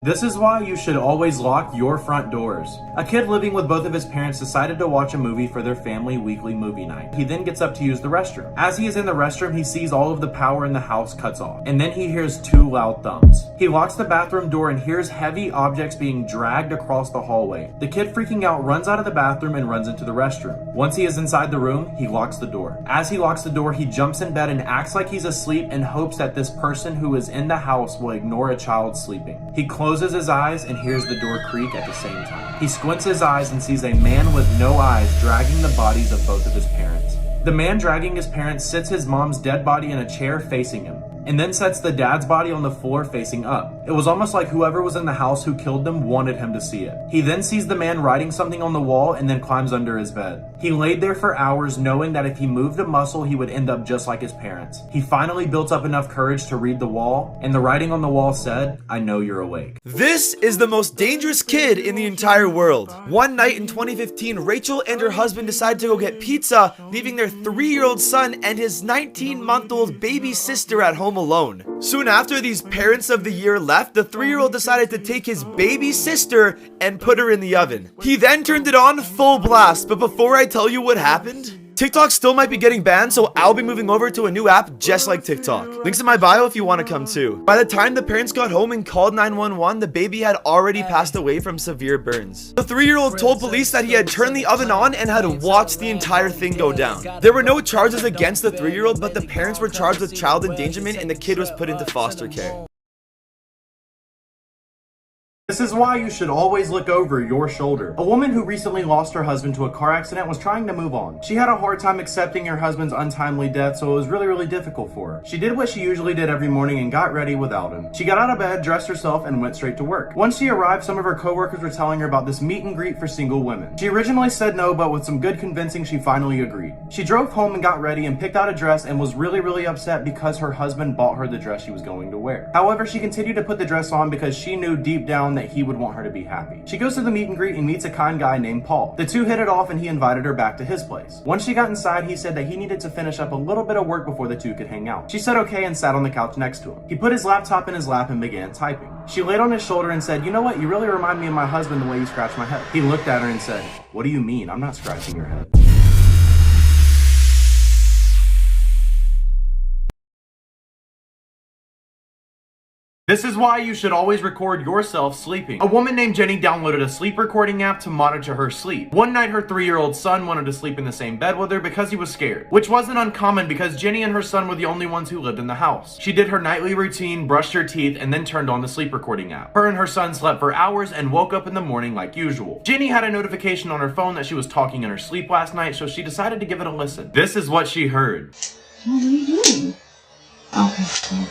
This is why you should always lock your front doors. A kid living with both of his parents decided to watch a movie for their family weekly movie night. He then gets up to use the restroom. As he is in the restroom, he sees all of the power in the house cuts off, and then he hears two loud thumps. He locks the bathroom door and hears heavy objects being dragged across the hallway. The kid, freaking out, runs out of the bathroom and runs into the restroom. Once he is inside the room, he locks the door. As he locks the door, he jumps in bed and acts like he's asleep and hopes that this person who is in the house will ignore a child sleeping. He closes his eyes and hears the door creak at the same time. He squints his eyes and sees a man with no eyes dragging the bodies of both of his parents. The man dragging his parents sits his mom's dead body in a chair facing him, and then sets the dad's body on the floor facing up. It was almost like whoever was in the house who killed them wanted him to see it. He then sees the man writing something on the wall and then climbs under his bed. He laid there for hours knowing that if he moved a muscle he would end up just like his parents. He finally built up enough courage to read the wall, and the writing on the wall said, "I know you're awake." This is the most dangerous kid in the entire world. One night in 2015, Rachel and her husband decided to go get pizza, leaving their 3-year-old son and his 19-month-old baby sister at home alone. Soon after these parents of the year left, the 3-year-old decided to take his baby sister and put her in the oven. He then turned it on full blast, but before I tell you what happened, TikTok still might be getting banned, so I'll be moving over to a new app just like TikTok. Links in my bio if you want to come too. By the time the parents got home and called 911, the baby had already passed away from severe burns. The 3-year-old told police that he had turned the oven on and had watched the entire thing go down. There were no charges against the 3-year-old, but the parents were charged with child endangerment and the kid was put into foster care. This is why you should always look over your shoulder. A woman who recently lost her husband to a car accident was trying to move on. She had a hard time accepting her husband's untimely death, so it was really difficult for her. She did what she usually did every morning and got ready without him. She got out of bed, dressed herself, and went straight to work. Once she arrived, some of her coworkers were telling her about this meet and greet for single women. She originally said no, but with some good convincing, she finally agreed. She drove home and got ready and picked out a dress and was really upset because her husband bought her the dress she was going to wear. However, she continued to put the dress on because she knew deep down that he would want her to be happy. She goes to the meet and greet and meets a kind guy named Paul. The two hit it off and he invited her back to his place. Once she got inside, he said that he needed to finish up a little bit of work before the two could hang out. She said okay and sat on the couch next to him. He put his laptop in his lap and began typing. She laid on his shoulder and said, "You know what? You really remind me of my husband the way you scratch my head." He looked at her and said, "What do you mean? I'm not scratching your head." This is why you should always record yourself sleeping. A woman named Jenny downloaded a sleep recording app to monitor her sleep. One night, her 3-year-old son wanted to sleep in the same bed with her because he was scared, which wasn't uncommon because Jenny and her son were the only ones who lived in the house. She did her nightly routine, brushed her teeth, and then turned on the sleep recording app. Her and her son slept for hours and woke up in the morning like usual. Jenny had a notification on her phone that she was talking in her sleep last night, so she decided to give it a listen. This is what she heard. What are you doing? Okay.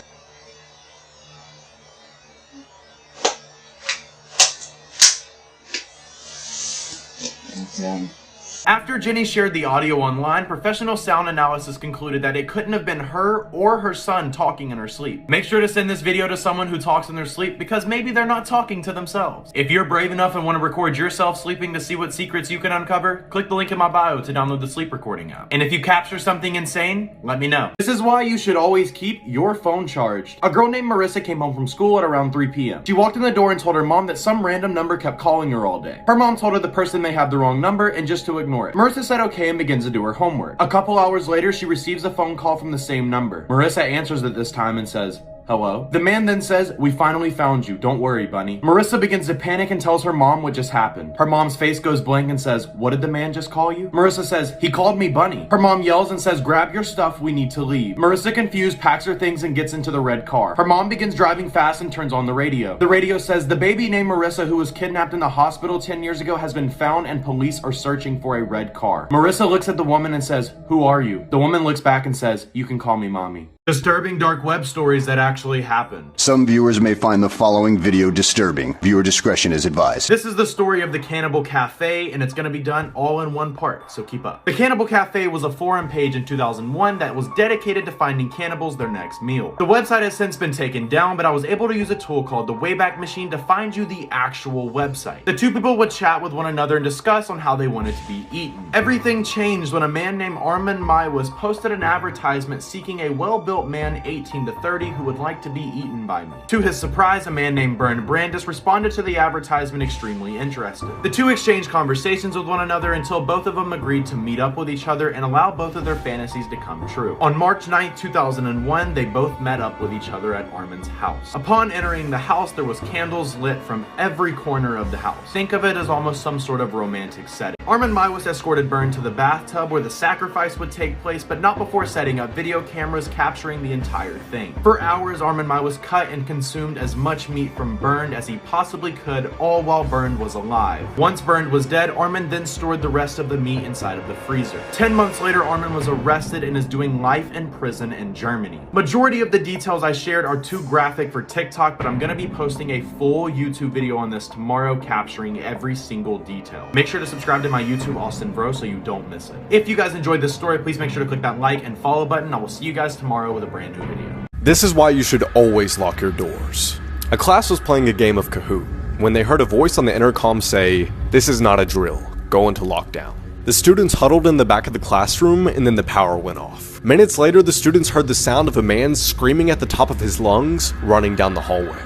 After Jenny shared the audio online, professional sound analysis concluded that it couldn't have been her or her son talking in her sleep. Make sure to send this video to someone who talks in their sleep because maybe they're not talking to themselves. If you're brave enough and want to record yourself sleeping to see what secrets you can uncover, click the link in my bio to download the sleep recording app. And if you capture something insane, let me know. This is why you should always keep your phone charged. A girl named Marissa came home from school at around 3 p.m. She walked in the door and told her mom that some random number kept calling her all day. Her mom told her the person may have the wrong number and just to ignore it. Marissa said okay and begins to do her homework. A couple hours later, she receives a phone call from the same number. Marissa answers at this time and says, "Hello?" The man then says, "We finally found you. Don't worry, bunny." Marissa begins to panic and tells her mom what just happened. Her mom's face goes blank and says, "What did the man just call you?" Marissa says, "He called me bunny." Her mom yells and says, "Grab your stuff, we need to leave." Marissa, confused, packs her things and gets into the red car. Her mom begins driving fast and turns on the radio. The radio says, "The baby named Marissa who was kidnapped in the hospital 10 years ago has been found and police are searching for a red car." Marissa looks at the woman and says, "Who are you?" The woman looks back and says, "You can call me mommy." Disturbing dark web stories that actually happened. Some viewers may find the following video disturbing. Viewer discretion is advised. This is the story of the Cannibal Cafe, and it's going to be done all in one part, so keep up. The Cannibal Cafe was a forum page in 2001 that was dedicated to finding cannibals their next meal. The website has since been taken down, but I was able to use a tool called the Wayback Machine to find you the actual website. The two people would chat with one another and discuss on how they wanted to be eaten. Everything changed when a man named Armand Maiwas posted an advertisement seeking a well-built well-built man 18 to 30 who would like to be eaten by me. To his surprise, a man named Bernd Brandis responded to the advertisement extremely interested. The two exchanged conversations with one another until both of them agreed to meet up with each other and allow both of their fantasies to come true. On March 9, 2001, they both met up with each other at Armin's house. Upon entering the house, there was candles lit from every corner of the house. Think of it as almost some sort of romantic setting. Armin Maiwas escorted Bernd to the bathtub where the sacrifice would take place, but not before setting up video cameras capturing the entire thing. For hours, Armin Maiwas cut and consumed as much meat from Bernd as he possibly could, all while Bernd was alive. Once Bernd was dead, Armin then stored the rest of the meat inside of the freezer. 10 months later, Armin was arrested and is doing life in prison in Germany. Majority of the details I shared are too graphic for TikTok, but I'm gonna be posting a full YouTube video on this tomorrow capturing every single detail. Make sure to subscribe to my YouTube, Austin Bro, so you don't miss it. If you guys enjoyed this story, please make sure to click that like and follow button. I will see you guys tomorrow with a brand new video. This is why you should always lock your doors. A class was playing a game of Kahoot when they heard a voice on the intercom say, "This is not a drill, go into lockdown." The students huddled in the back of the classroom and then the power went off. Minutes later, the students heard the sound of a man screaming at the top of his lungs, running down the hallway.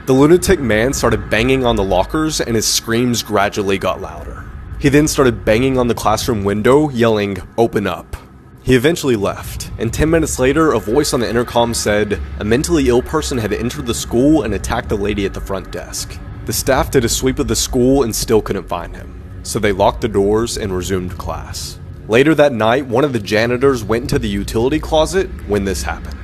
The lunatic man started banging on the lockers and his screams gradually got louder. He then started banging on the classroom window, yelling, "Open up." He eventually left, and 10 minutes later, a voice on the intercom said, a mentally ill person had entered the school and attacked the lady at the front desk. The staff did a sweep of the school and still couldn't find him, so they locked the doors and resumed class. Later that night, one of the janitors went into the utility closet when this happened.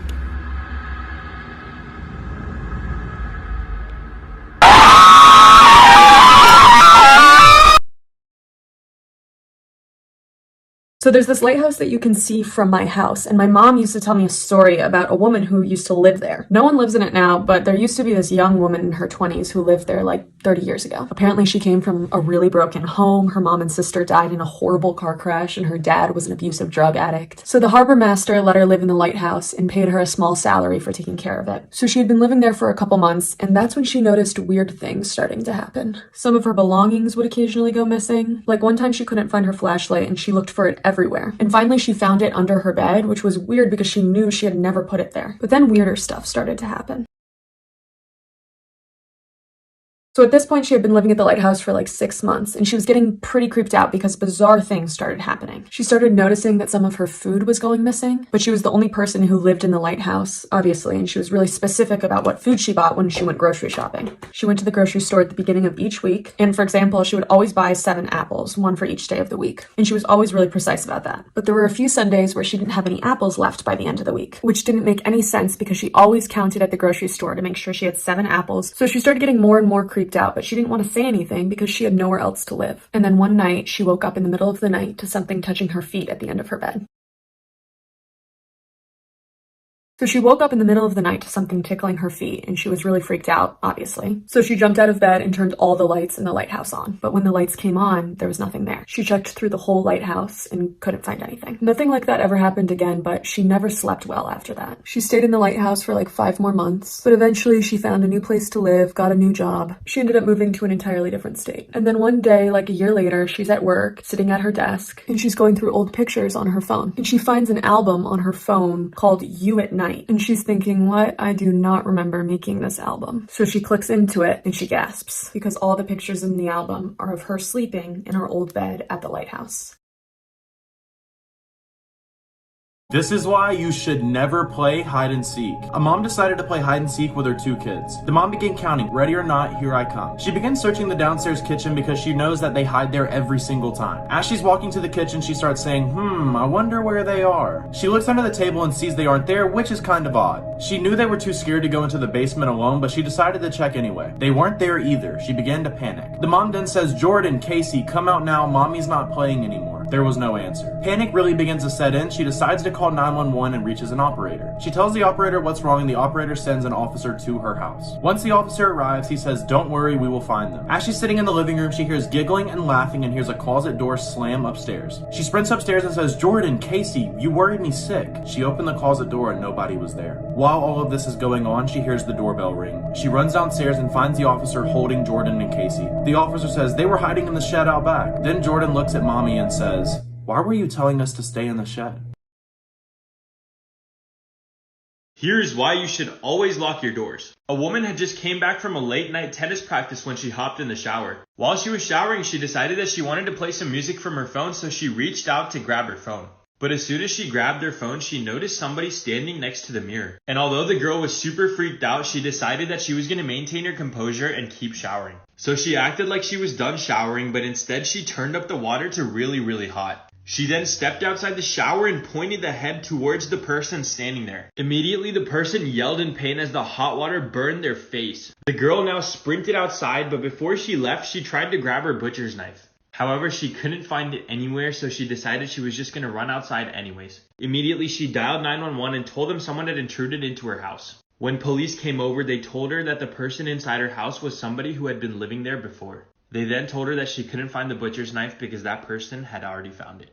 So there's this lighthouse that you can see from my house, and my mom used to tell me a story about a woman who used to live there. No one lives in it now, but there used to be this young woman in her 20s who lived there like 30 years ago. Apparently she came from a really broken home. Her mom and sister died in a horrible car crash, and her dad was an abusive drug addict. So the harbor master let her live in the lighthouse and paid her a small salary for taking care of it. So she had been living there for a couple months, and that's when she noticed weird things starting to happen. Some of her belongings would occasionally go missing. Like one time she couldn't find her flashlight and she looked for it everywhere. And finally she found it under her bed, which was weird because she knew she had never put it there. But then weirder stuff started to happen. So at this point, she had been living at the lighthouse for like 6 months, and she was getting pretty creeped out because bizarre things started happening. She started noticing that some of her food was going missing, but she was the only person who lived in the lighthouse, obviously, and she was really specific about what food she bought when she went grocery shopping. She went to the grocery store at the beginning of each week, and for example, she would always buy 7 apples, 1 for each day of the week. And she was always really precise about that. But there were a few Sundays where she didn't have any apples left by the end of the week, which didn't make any sense because she always counted at the grocery store to make sure she had 7 apples. So she started getting more and more creeped out, but she didn't want to say anything because she had nowhere else to live. And then one night, she woke up in the middle of the night to something touching her feet at the end of her bed. So she woke up in the middle of the night to something tickling her feet, and she was really freaked out, obviously. So she jumped out of bed and turned all the lights in the lighthouse on. But when the lights came on, there was nothing there. She checked through the whole lighthouse and couldn't find anything. Nothing like that ever happened again, but she never slept well after that. She stayed in the lighthouse for like 5 more months, but eventually she found a new place to live, got a new job. She ended up moving to an entirely different state. And then one day, like a year later, she's at work, sitting at her desk, and she's going through old pictures on her phone. And she finds an album on her phone called You at Night. And she's thinking, what? I do not remember making this album. So she clicks into it and she gasps because all the pictures in the album are of her sleeping in her old bed at the lighthouse. This is why you should never play hide and seek. A mom decided to play hide and seek with her 2 kids. The mom began counting, ready or not, here I come. She begins searching the downstairs kitchen because she knows that they hide there every single time. As she's walking to the kitchen, she starts saying, I wonder where they are. She looks under the table and sees they aren't there, which is kind of odd. She knew they were too scared to go into the basement alone, but she decided to check anyway. They weren't there either. She began to panic. The mom then says, Jordan, Casey, come out now, mommy's not playing anymore. There was no answer. Panic really begins to set in. She decides to call 911 and reaches an operator. She tells the operator what's wrong and the operator sends an officer to her house. Once the officer arrives, he says, don't worry, we will find them. As she's sitting in the living room, she hears giggling and laughing and hears a closet door slam upstairs. She sprints upstairs and says, Jordan, Casey, you worried me sick. She opened the closet door and nobody was there. While all of this is going on, she hears the doorbell ring. She runs downstairs and finds the officer holding Jordan and Casey. The officer says they were hiding in the shed out back. Then Jordan looks at mommy and says, why were you telling us to stay in the shed? Here's why you should always lock your doors. A woman had just came back from a late night tennis practice when she hopped in the shower. While she was showering, she decided that she wanted to play some music from her phone, so she reached out to grab her phone. But as soon as she grabbed her phone, she noticed somebody standing next to the mirror. And although the girl was super freaked out, she decided that she was going to maintain her composure and keep showering. So she acted like she was done showering, but instead she turned up the water to really, really hot. She then stepped outside the shower and pointed the head towards the person standing there. Immediately, the person yelled in pain as the hot water burned their face. The girl now sprinted outside, but before she left, she tried to grab her butcher's knife. However, she couldn't find it anywhere, so she decided she was just going to run outside anyways. Immediately, she dialed 911 and told them someone had intruded into her house. When police came over, they told her that the person inside her house was somebody who had been living there before. They then told her that she couldn't find the butcher's knife because that person had already found it.